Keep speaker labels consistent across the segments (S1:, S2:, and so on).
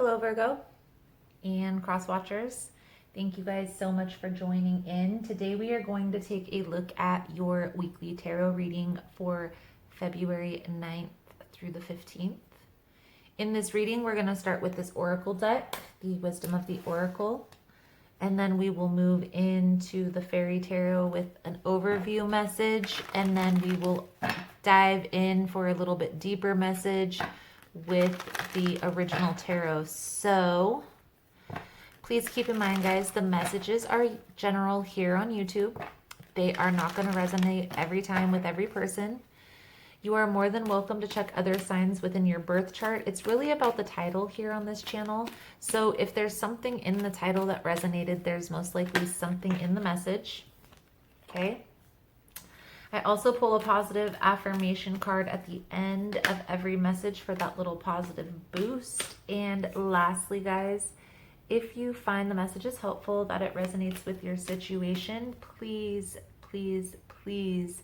S1: Hello, Virgo and cross watchers. Thank you guys so much for joining in. Today we are going to take a look at your weekly tarot reading for February 9th through the 15th. In this reading, we're going to start with this oracle deck, the Wisdom of the Oracle, and then we will move into the Fairy Tarot with an overview message, and then we will dive in for a little bit deeper message with the original tarot. So please keep in mind, guys, the messages are general here on YouTube. They are not going to resonate every time with every person. You are more than welcome to check other signs within your birth chart. It's really about the title here on this channel. So if there's something in the title that resonated, there's most likely something in the message. Okay. I also pull a positive affirmation card at the end of every message for that little positive boost. And lastly, guys, if you find the messages helpful, that it resonates with your situation, please, please, please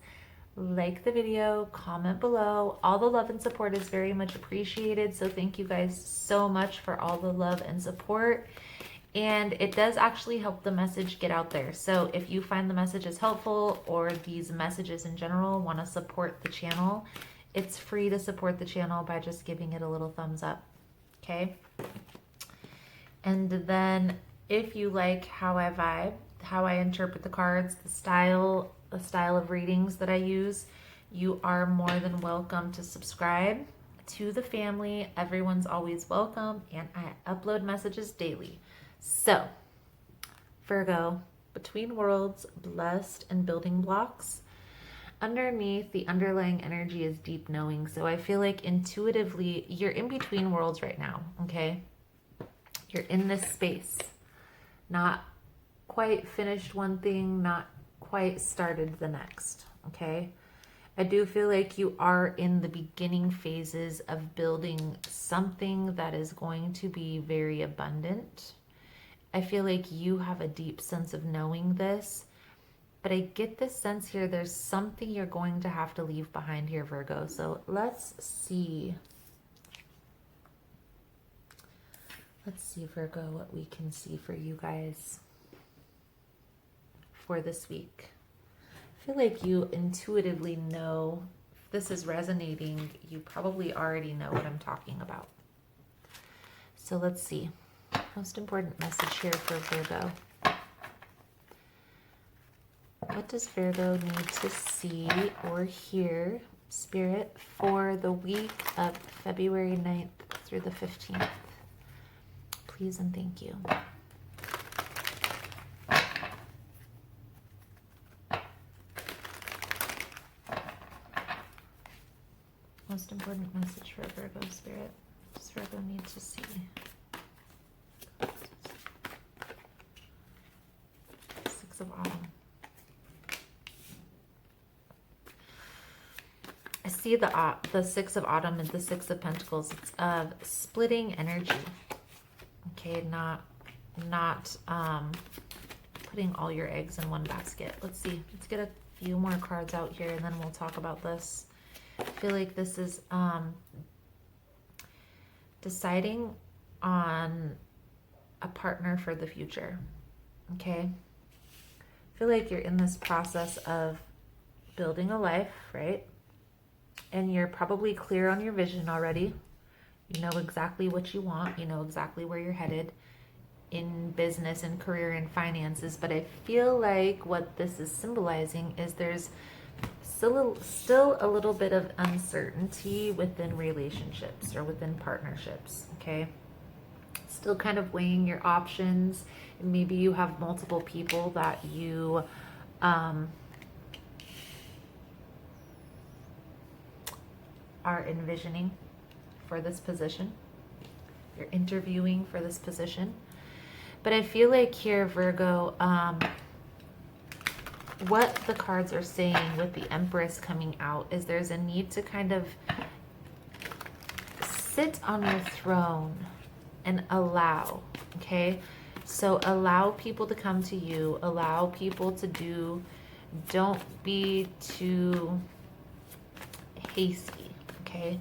S1: like the video, comment below. All the love and support is very much appreciated. So thank you guys so much for all the love and support. And it does actually help the message get out there. So if you find the messages helpful, or these messages in general want to support the channel, it's free to support the channel by just giving it a little thumbs up. Okay. And then if you like how I vibe, how I interpret the cards, the style of readings that I use, you are more than welcome to subscribe to the family. Everyone's always welcome, and I upload messages daily. So, Virgo, between worlds, blessed and building blocks. Underneath, the underlying energy is deep knowing. So I feel like intuitively, you're in between worlds right now, okay? You're in this space. Not quite finished one thing, not quite started the next, okay? I do feel like you are in the beginning phases of building something that is going to be very abundant. I feel like you have a deep sense of knowing this, but I get this sense here, there's something you're going to have to leave behind here, Virgo. So let's see. Let's see, Virgo, what we can see for you guys for this week. I feel like you intuitively know, if this is resonating, you probably already know what I'm talking about. So let's see. Most important message here for Virgo. What does Virgo need to see or hear, Spirit, for the week of February 9th through the 15th? Please and thank you. Most important message for Virgo, Spirit. What does Virgo need to see? Six of Autumn. I see the Six of Autumn and the Six of Pentacles. It's of splitting energy. Okay, not putting all your eggs in one basket. Let's see. Let's get a few more cards out here, and then we'll talk about this. I feel like this is deciding on a partner for the future. Okay? I feel like you're in this process of building a life, right? And you're probably clear on your vision already. You know exactly what you want. You know exactly where you're headed in business and career and finances. But I feel like what this is symbolizing is there's still a little bit of uncertainty within relationships or within partnerships, okay? Still kind of weighing your options. Maybe you have multiple people that you are envisioning for this position. You're interviewing for this position. But I feel like here, Virgo, what the cards are saying with the Empress coming out is there's a need to kind of sit on your throne and allow, okay? So allow people to come to you, allow people to do, don't be too hasty, okay?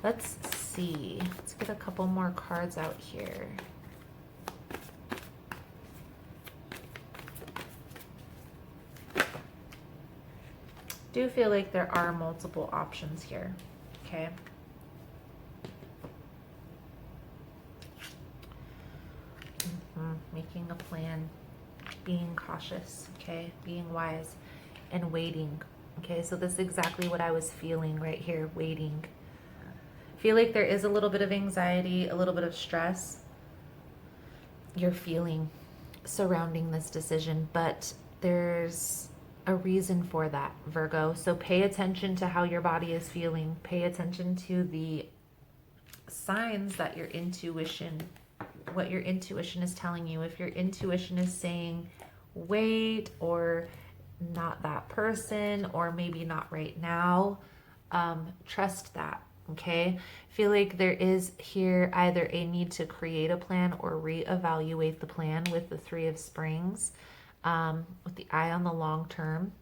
S1: Let's see. Let's get a couple more cards out here. Do feel like there are multiple options here, okay? Making a plan, being cautious, okay? Being wise and waiting, okay? So this is exactly what I was feeling right here, waiting. Feel like there is a little bit of anxiety, a little bit of stress you're feeling surrounding this decision, but there's a reason for that, Virgo. So pay attention to how your body is feeling. Pay attention to the signs that your intuition, what your intuition is telling you. If your intuition is saying wait, or not that person, or maybe not right now, trust that. Okay, feel like there is here either a need to create a plan or reevaluate the plan with the Three of Springs, with the eye on the long term.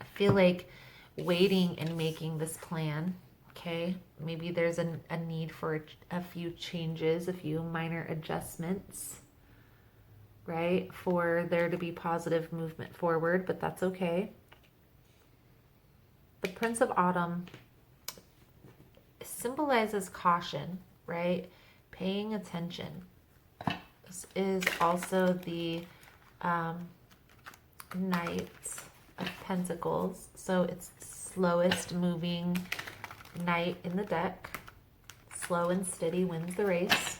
S1: I feel like waiting and making this plan. Okay, maybe there's a need for a few changes, a few minor adjustments, right? For there to be positive movement forward, but that's okay. The Prince of Autumn symbolizes caution, right? Paying attention. This is also the Knight of Pentacles. So it's the slowest moving knight in the deck. Slow and steady wins the race.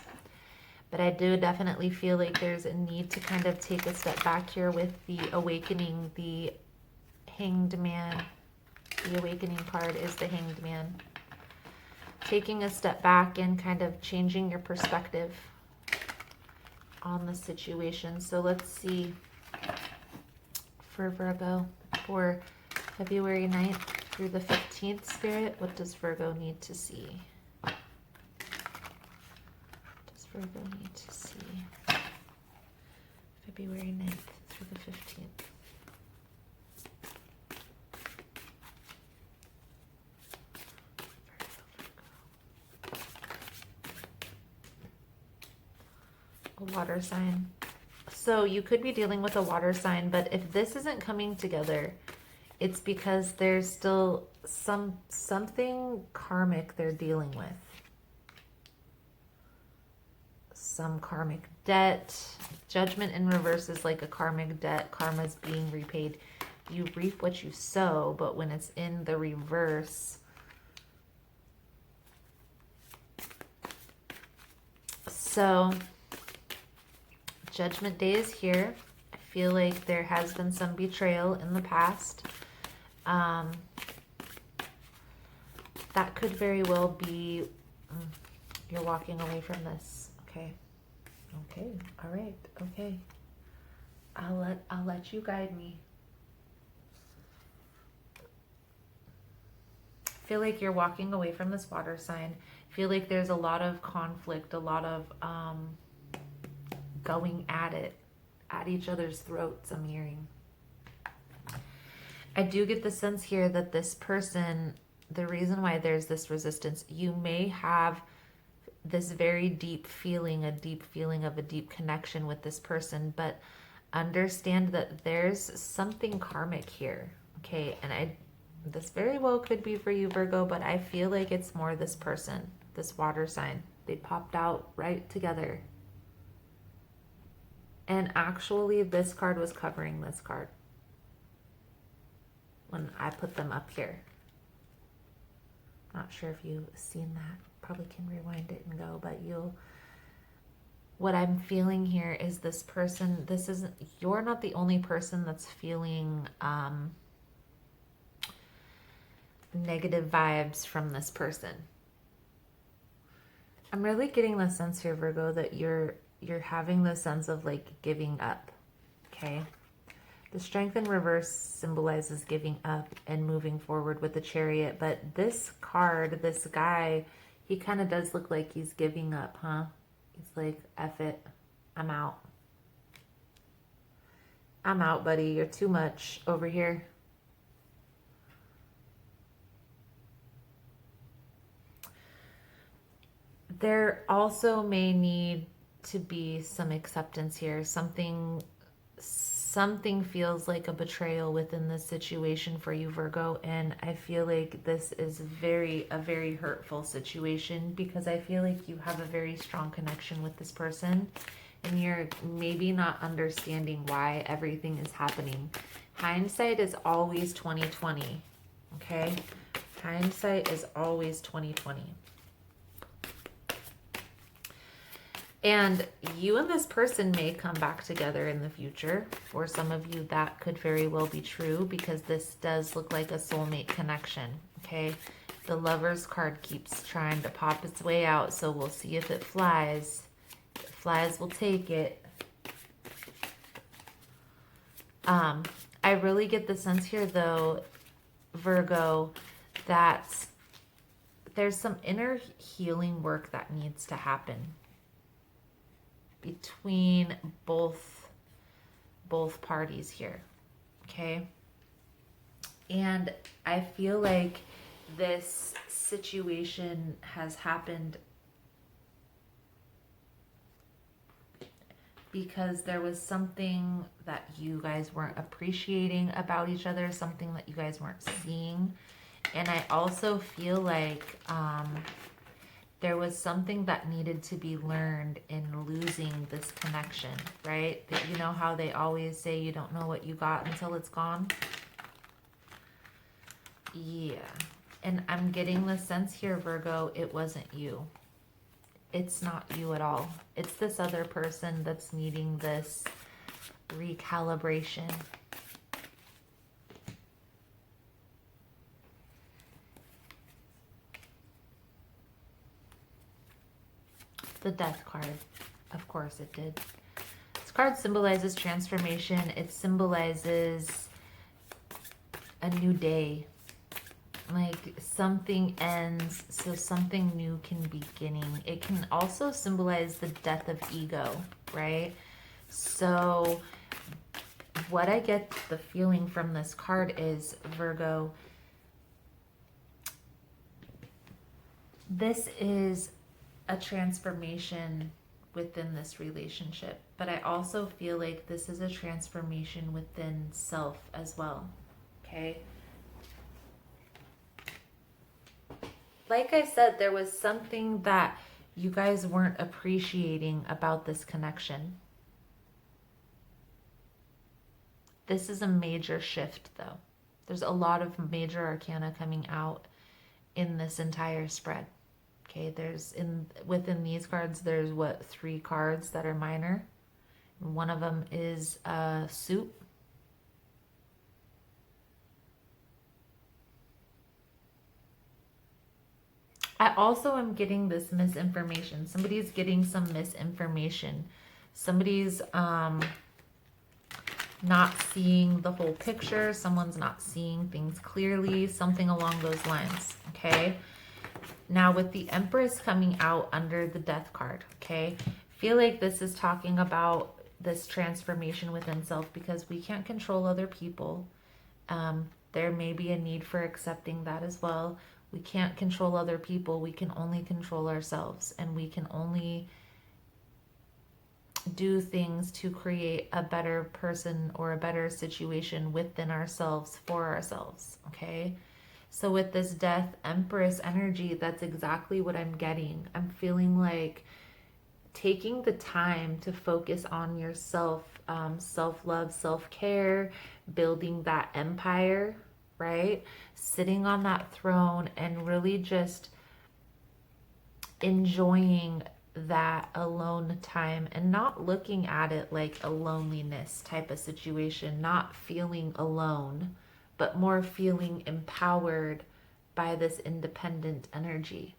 S1: But I do definitely feel like there's a need to kind of take a step back here with the awakening. The Hanged Man. The awakening card is the Hanged Man. Taking a step back and kind of changing your perspective on the situation. So let's see for Virgo for February 9th through the 15th, Spirit. What does Virgo need to see? What does Virgo need to see? February 9th through the 15th. A water sign. So you could be dealing with a water sign, but if this isn't coming together, it's because there's still something karmic they're dealing with. Some karmic debt. Judgment in reverse is like a karmic debt. Karma's being repaid. You reap what you sow, but when it's in the reverse, so Judgment Day is here. I feel like there has been some betrayal in the past. That could very well be you're walking away from this. Okay. Okay. All right. Okay. I'll let you guide me. Feel like you're walking away from this water sign. Feel like there's a lot of conflict, a lot of going at it, at each other's throats, I'm hearing. I do get the sense here that this person, the reason why there's this resistance, you may have this very deep feeling of a deep connection with this person, but understand that there's something karmic here, okay? And this very well could be for you, Virgo, but I feel like it's more this person, this water sign. They popped out right together. And actually, this card was covering this card when I put them up here. Not sure if you've seen that. Probably can rewind it and go, but what I'm feeling here is this person, you're not the only person that's feeling negative vibes from this person. I'm really getting the sense here, Virgo, that you're having the sense of like giving up, okay? The Strength in reverse symbolizes giving up and moving forward with the Chariot, but this card, this guy, he kind of does look like he's giving up, huh? He's like, F it, I'm out. I'm out, buddy, you're too much over here. There also may need to be some acceptance here. Something feels like a betrayal within this situation for you, Virgo, and I feel like this is a very hurtful situation, because I feel like you have a very strong connection with this person, and you're maybe not understanding why everything is happening. Hindsight is always 2020, okay? Hindsight is always 2020. And you and this person may come back together in the future. For some of you, that could very well be true, because this does look like a soulmate connection, okay? The Lover's card keeps trying to pop its way out, so we'll see if it flies. If it flies, we'll take it. I really get the sense here, though, Virgo, that there's some inner healing work that needs to happen between both parties here, okay? And I feel like this situation has happened because there was something that you guys weren't appreciating about each other, something that you guys weren't seeing. And I also feel like there was something that needed to be learned in losing this connection, right? That, you know how they always say you don't know what you got until it's gone? Yeah. And I'm getting the sense here, Virgo, it wasn't you. It's not you at all. It's this other person that's needing this recalibration. The Death card. Of course it did. This card symbolizes transformation. It symbolizes a new day. Like something ends, so something new can begin. It can also symbolize the death of ego, right? So what I get the feeling from this card is, Virgo, this is a transformation within this relationship, but I also feel like this is a transformation within self as well, okay? Like I said, there was something that you guys weren't appreciating about this connection. This is a major shift, though. There's a lot of major arcana coming out in this entire spread. Okay, within these cards, there's 3 cards that are minor. One of them is a suit. I also am getting this misinformation. Somebody's getting some misinformation. Somebody's not seeing the whole picture. Someone's not seeing things clearly. Something along those lines, okay? Now with the Empress coming out under the Death card, okay? Feel like this is talking about this transformation within self, because we can't control other people. There may be a need for accepting that as well. We can't control other people. We can only control ourselves, and we can only do things to create a better person or a better situation within ourselves for ourselves, okay? So with this Death Empress energy, that's exactly what I'm getting. I'm feeling like taking the time to focus on yourself, self-love, self-care, building that empire, right? Sitting on that throne and really just enjoying that alone time and not looking at it like a loneliness type of situation, not feeling alone, but more feeling empowered by this independent energy.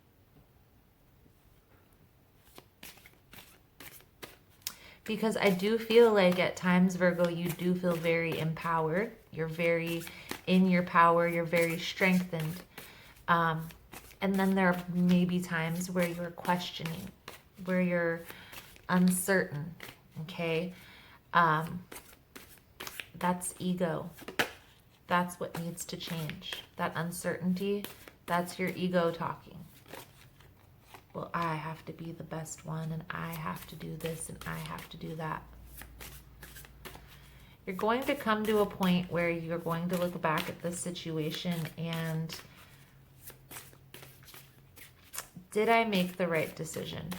S1: Because I do feel like at times, Virgo, you do feel very empowered. You're very in your power. You're very strengthened. And then there may be times where you're questioning, where you're uncertain, okay? That's ego. That's what needs to change. That uncertainty, that's your ego talking. well, I have to be the best one, and I have to do this, and I have to do that. You're going to come to a point where you're going to look back at this situation and, did I make the right decision?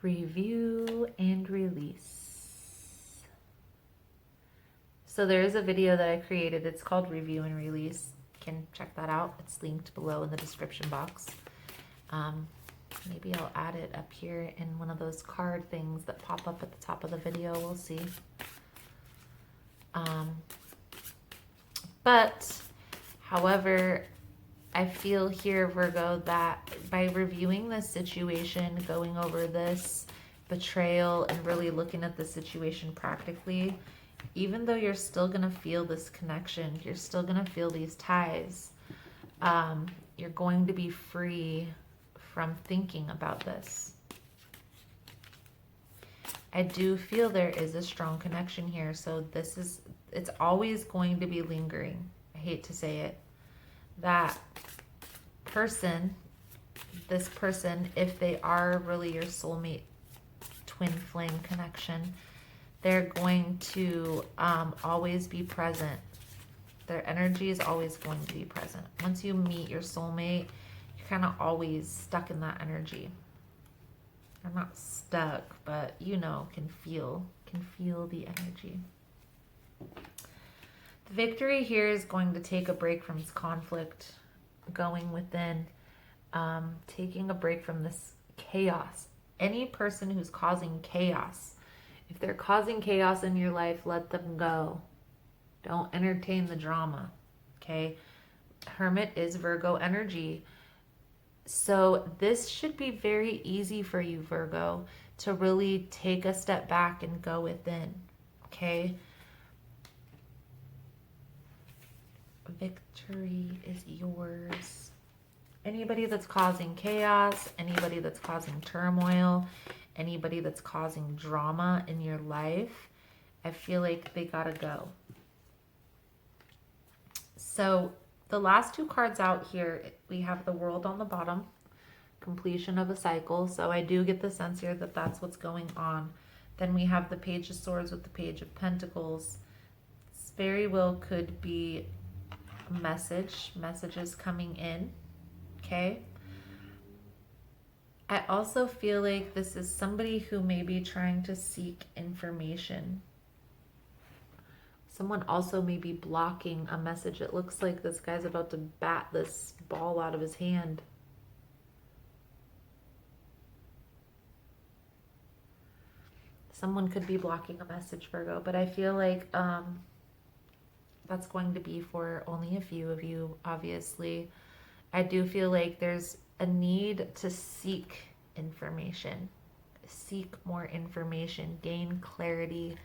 S1: Review and release. So there is a video that I created. It's called Review and Release. You can check that out. It's linked below in the description box. Maybe I'll add it up here in one of those card things that pop up at the top of the video. We'll see. But, however, I feel here, Virgo, that by reviewing this situation, going over this betrayal, and really looking at the situation practically, even though you're still going to feel this connection, you're still going to feel these ties, you're going to be free from thinking about this. I do feel there is a strong connection here, so it's always going to be lingering. I hate to say it. That person, this person, if they are really your soulmate, twin flame connection, they're going to always be present. Their energy is always going to be present. Once you meet your soulmate, you're kind of always stuck in that energy. I'm not stuck, but you know, can feel the energy. The victory here is going to take a break from this conflict, going within, taking a break from this chaos. Any person who's causing chaos, if they're causing chaos in your life, let them go. Don't entertain the drama, okay? Hermit is Virgo energy. So this should be very easy for you, Virgo, to really take a step back and go within, okay? Victory is yours. Anybody that's causing chaos, anybody that's causing turmoil, anybody that's causing drama in your life, I feel like they gotta go. So the last two cards out here, we have the World on the bottom, completion of a cycle. So I do get the sense here that that's what's going on. Then we have the Page of Swords with the Page of Pentacles. This very well could be a messages coming in, okay? I also feel like this is somebody who may be trying to seek information. Someone also may be blocking a message. It looks like this guy's about to bat this ball out of his hand. Someone could be blocking a message, Virgo, but I feel like that's going to be for only a few of you, obviously. I do feel like there's a need to seek information, seek more information, gain clarity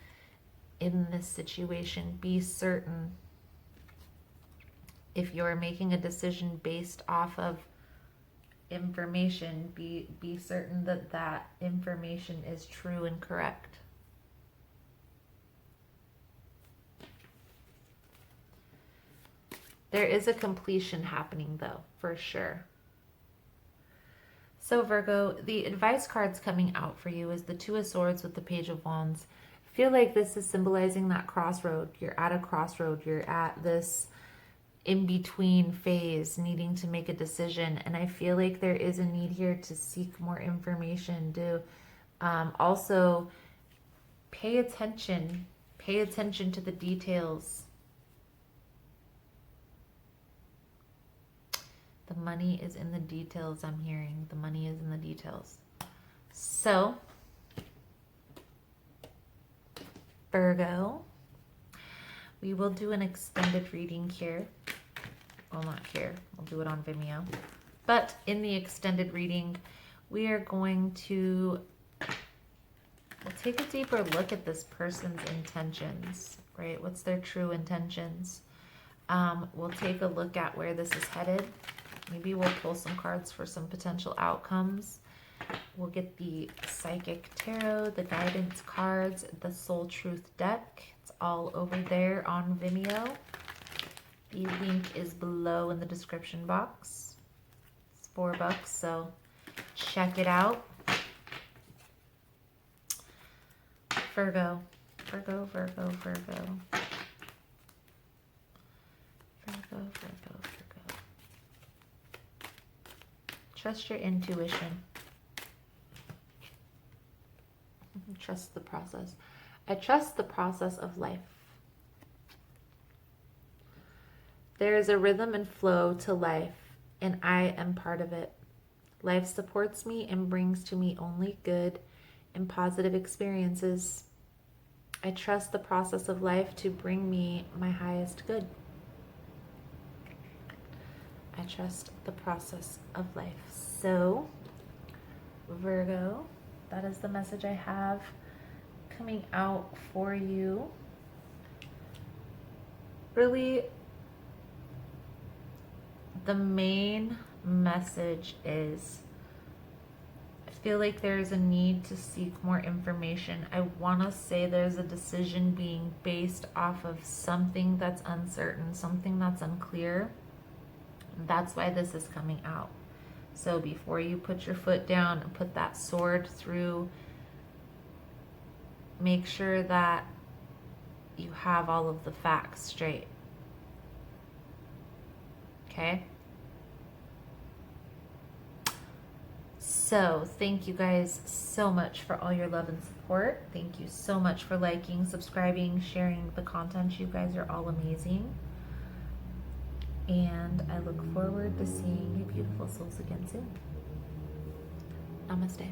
S1: in this situation. Be certain. If you're making a decision based off of information, be certain that that information is true and correct. There is a completion happening though, for sure. So Virgo, the advice cards coming out for you is the Two of Swords with the Page of Wands. I feel like this is symbolizing that crossroad. You're at a crossroad. You're at this in-between phase, needing to make a decision. And I feel like there is a need here to seek more information. Also pay attention. Pay attention to the details. The money is in the details, I'm hearing. The money is in the details. So, Virgo, we will do an extended reading here. Well, not here. We'll do it on Vimeo. But in the extended reading, we are going to we'll take a deeper look at this person's intentions, right? What's their true intentions? We'll take a look at where this is headed. Maybe we'll pull some cards for some potential outcomes. We'll get the Psychic Tarot, the Guidance cards, the Soul Truth deck. It's all over there on Vimeo. The link is below in the description box. It's $4, so check it out. Virgo, Virgo, Virgo, Virgo. Virgo, Virgo, Virgo. Trust your intuition. Trust the process. I trust the process of life. There is a rhythm and flow to life, and I am part of it. Life supports me and brings to me only good and positive experiences. I trust the process of life to bring me my highest good. I trust the process of life. So, Virgo, that is the message I have coming out for you. Really, the main message is, I feel like there's a need to seek more information. I want to say there's a decision being based off of something that's uncertain, something that's unclear. That's why this is coming out. So before you put your foot down and put that sword through, make sure that you have all of the facts straight. Okay? So thank you guys so much for all your love and support. Thank you so much for liking, subscribing, sharing the content. You guys are all amazing. And I look forward to seeing you beautiful souls again soon. Namaste.